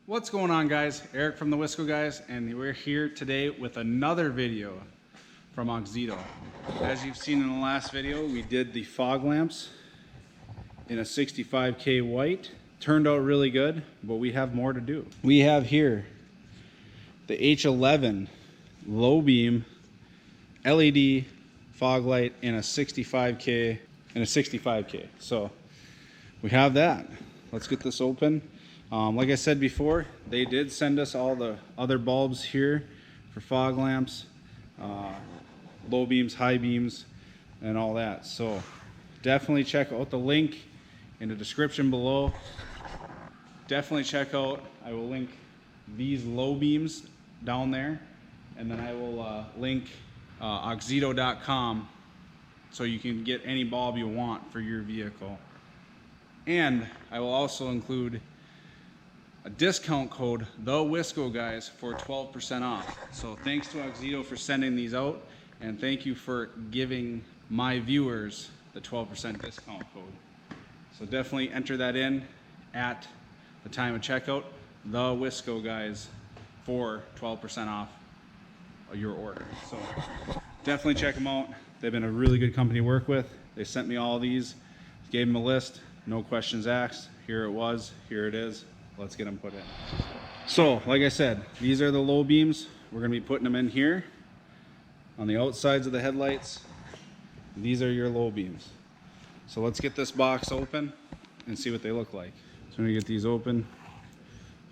What's going on, guys? Eric from the Wisco Guys, and we're here today with another video from Auxito. As you've seen in the last video, we did the fog lamps in a 65K white. Turned out really good, but we have more to do. We have here the H11 low beam LED fog light in a 65K So we have that. Let's get this open. Like I said before, they did send us all the other bulbs here for fog lamps, low beams, high beams, and all that. So definitely check out the link in the description below. Definitely check out, I will link these low beams down there, and then I will link auxito.com so you can get any bulb you want for your vehicle. And I will also include a discount code, the Wisco Guys, for 12% off. So thanks to Auxito for sending these out, and thank you for giving my viewers the 12% discount code. So definitely enter that in at the time of checkout, the Wisco Guys, for 12% off your order. So definitely check them out. They've been a really good company to work with. They sent me all these, gave them a list, no questions asked. Here it was, here it is. Let's get them put in. So, like I said, these are the low beams. We're gonna be putting them in here on the outsides of the headlights. These are your low beams. So let's get this box open and see what they look like. So I'm gonna get these open,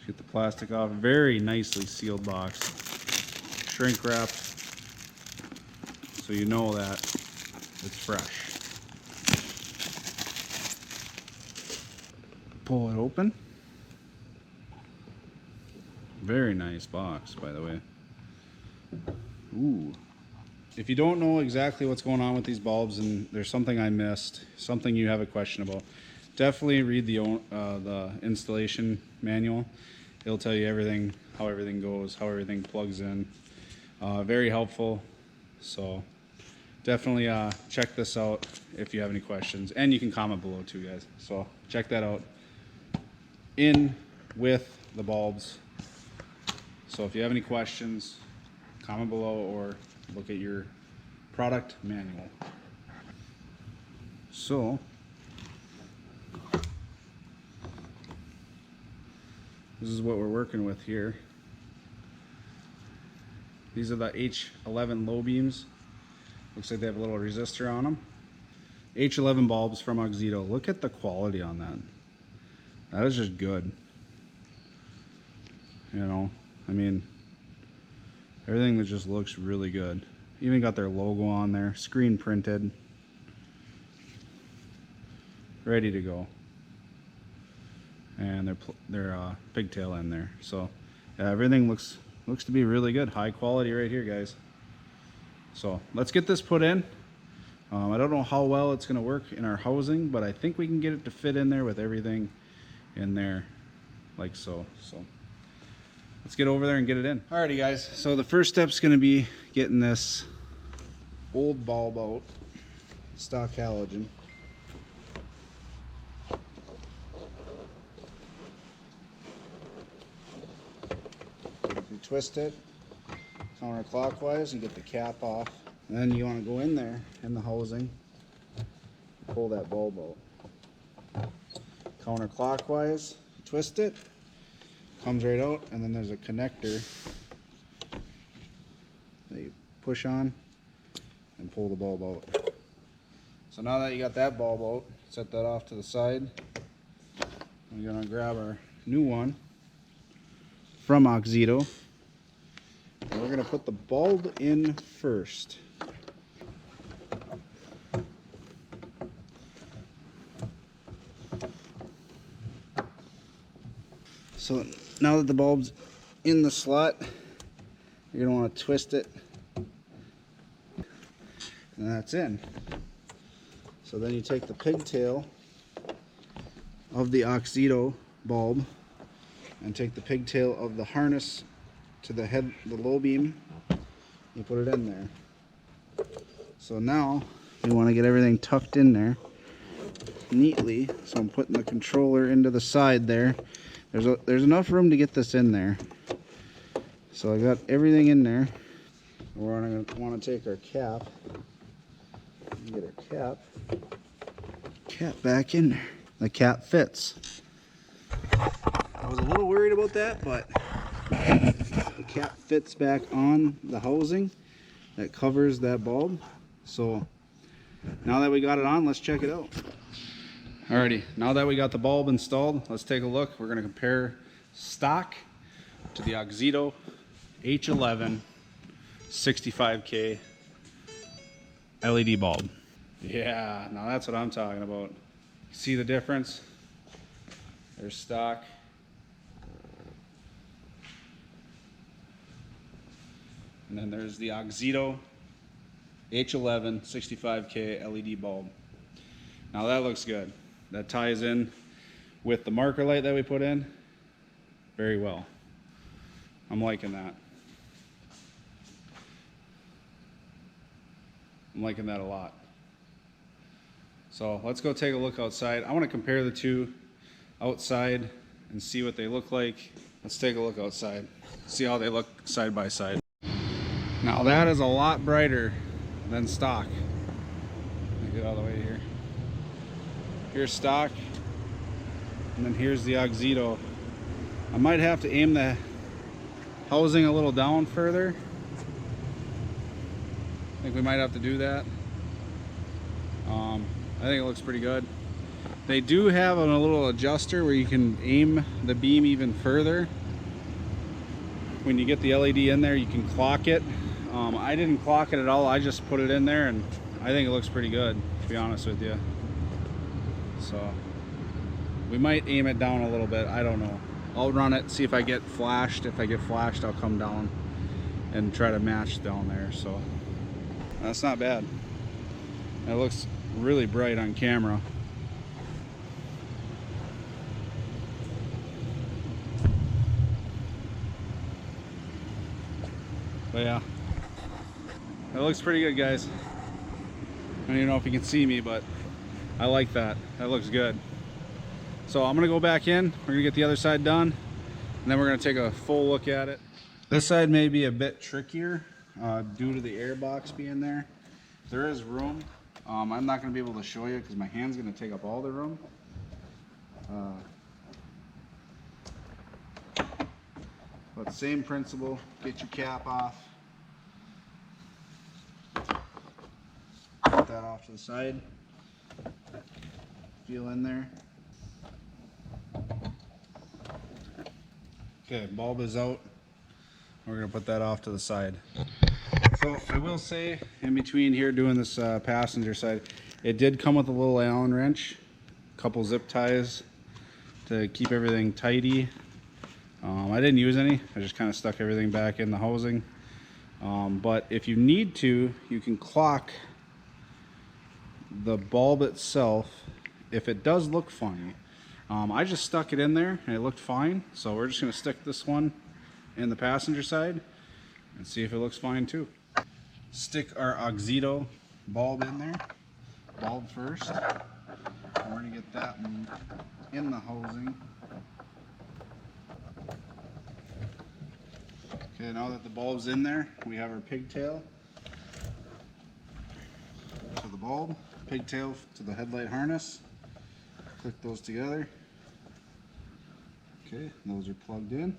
get the plastic off. Very nicely sealed box, shrink wrapped, so you know that it's fresh. Pull it open. Very nice box, by the way. Ooh. If you don't know exactly what's going on with these bulbs and there's something I missed, something you have a question about, definitely read the installation manual. It'll tell you everything, how everything goes, how everything plugs in. Very helpful. So definitely check this out if you have any questions. And you can comment below too, guys. So check that out. In with the bulbs. So if you have any questions, comment below or look at your product manual. So this is what we're working with here. These are the H11 low beams. Looks like they have a little resistor on them. H11 bulbs from Auxito. Look at the quality on that. That is just good. You know, I mean, everything that just looks really good. Even got their logo on there, screen printed, ready to go. And their pigtail in there. So yeah, everything looks to be really good. High quality right here, guys. So let's get this put in. I don't know how well it's going to work in our housing, but I think we can get it to fit in there with everything in there, like so. So let's get over there and get it in. Alrighty, guys. So the first step's going to be getting this old bulb out, stock halogen. You twist it counterclockwise and get the cap off. And then you want to go in there in the housing, pull that bulb out. Counterclockwise, twist it, comes right out, and then there's a connector that you push on and pull the bulb out. So now that you got that bulb out, set that off to the side. We're gonna grab our new one from Auxito, and we're gonna put the bulb in first. So now that the bulb's in the slot, you're going to want to twist it, and that's in. So then you take the pigtail of the Auxito bulb and take the pigtail of the harness to the head, the low beam, you put it in there. So now we want to get everything tucked in there neatly. So I'm putting the controller into the side there. There's enough room to get this in there. So I got everything in there. We're going to want to take our cap. Get our cap back in there. The cap fits. I was a little worried about that, but the cap fits back on the housing that covers that bulb. So now that we got it on, let's check it out. Alrighty, now that we got the bulb installed, let's take a look. We're going to compare stock to the Auxito H11 65K LED bulb. Yeah, now that's what I'm talking about. See the difference? There's stock. And then there's the Auxito H11 65K LED bulb. Now that looks good. That ties in with the marker light that we put in very well. I'm liking that. I'm liking that a lot. So let's go take a look outside. I want to compare the two outside and see what they look like. Let's take a look outside. See how they look side by side. Now that is a lot brighter than stock. Let me get all the way here. Here's stock, and then here's the Auxito. I might have to aim the housing a little down further. I think we might have to do that. I think it looks pretty good. They do have a little adjuster where you can aim the beam even further. When you get the LED in there, you can clock it. I didn't clock it at all. I just put it in there, and I think it looks pretty good, to be honest with you. So we might aim it down a little bit. I don't know. I'll run it, see if I get flashed. If I get flashed, I'll come down and try to match down there. So that's not bad. It looks really bright on camera. But yeah, it looks pretty good, guys. I don't even know if you can see me, but I like that. That looks good. So I'm gonna go back in. We're gonna get the other side done, and then we're gonna take a full look at it. This side may be a bit trickier due to the air box being there. There is room. I'm not gonna be able to show you because my hand's gonna take up all the room. But same principle. Get your cap off. Put that off to the side. Feel in there. Okay, bulb is out. We're gonna put that off to the side. So I will say, in between here doing this passenger side, it did come with a little Allen wrench, a couple zip ties to keep everything tidy. I didn't use any. I just kind of stuck everything back in the housing. But if you need to, you can clock the bulb itself if it does look funny. I just stuck it in there and it looked fine, so we're just going to stick this one in the passenger side and see if it looks fine too. Stick our Auxito bulb in there, bulb first. We're going to get that one in the housing. Okay, now that the bulb's in there, we have our pigtail to the bulb, pigtail to the headlight harness. Click those together. Okay, those are plugged in.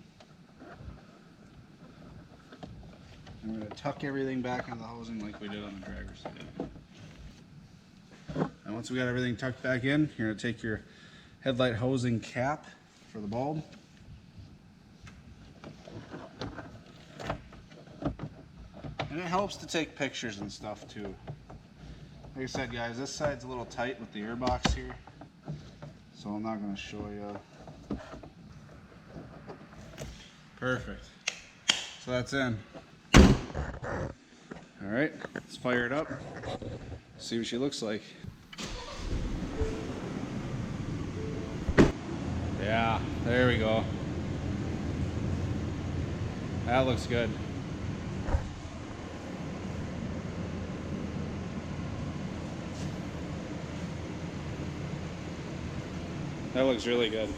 And we're going to tuck everything back into the housing like we did on the driver's side. And once we got everything tucked back in, you're going to take your headlight housing cap for the bulb. And it helps to take pictures and stuff too. Like I said, guys, this side's a little tight with the air box here, so I'm not going to show you. Perfect. So that's in. All right, let's fire it up. See what she looks like. Yeah, there we go. That looks good. That looks really good.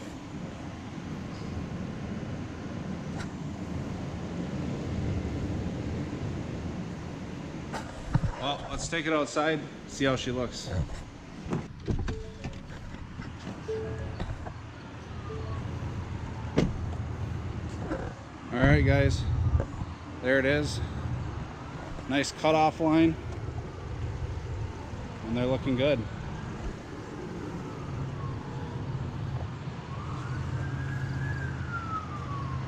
Well, let's take it outside, see how she looks. All right, guys, there it is. Nice cutoff line, and they're looking good.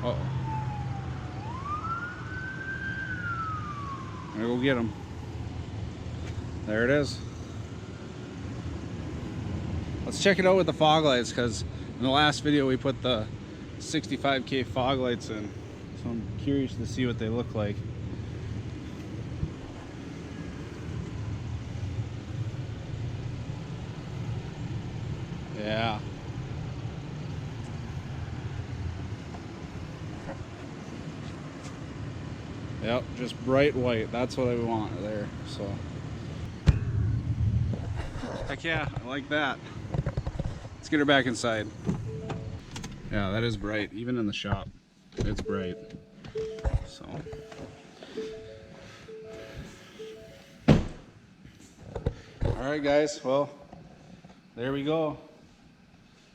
Uh-oh. I'm gonna go get them. There it is. Let's check it out with the fog lights, because in the last video we put the 65K fog lights in. So I'm curious to see what they look like. Yeah. Yep, just bright white. That's what I want there. So, heck yeah, I like that. Let's get her back inside. Yeah, that is bright. Even in the shop, it's bright. So, all right, guys. Well, there we go.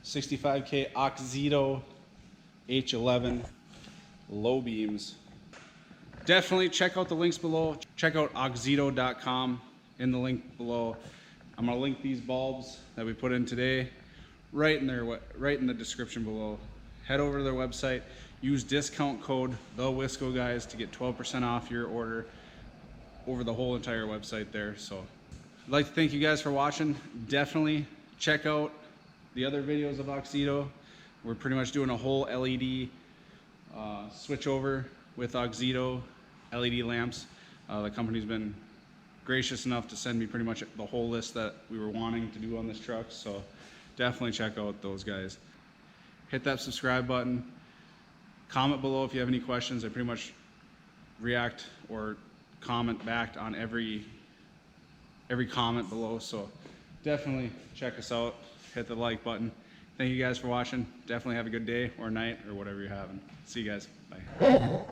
65K Auxito H11 Low beams. Definitely check out the links below. Check out auxito.com in the link below. I'm gonna link these bulbs that we put in today right in the description below. Head over to their website. Use discount code TheWiscoGuys to get 12% off your order over the whole entire website there. So I'd like to thank you guys for watching. Definitely check out the other videos of Auxito. We're pretty much doing a whole LED switch over with Auxito LED lamps. The company's been gracious enough to send me pretty much the whole list that we were wanting to do on this truck. So definitely check out those guys. Hit that subscribe button. Comment below if you have any questions. I pretty much react or comment back on every comment below. So definitely check us out. Hit the like button. Thank you guys for watching. Definitely have a good day or night or whatever you're having. See you guys. Bye.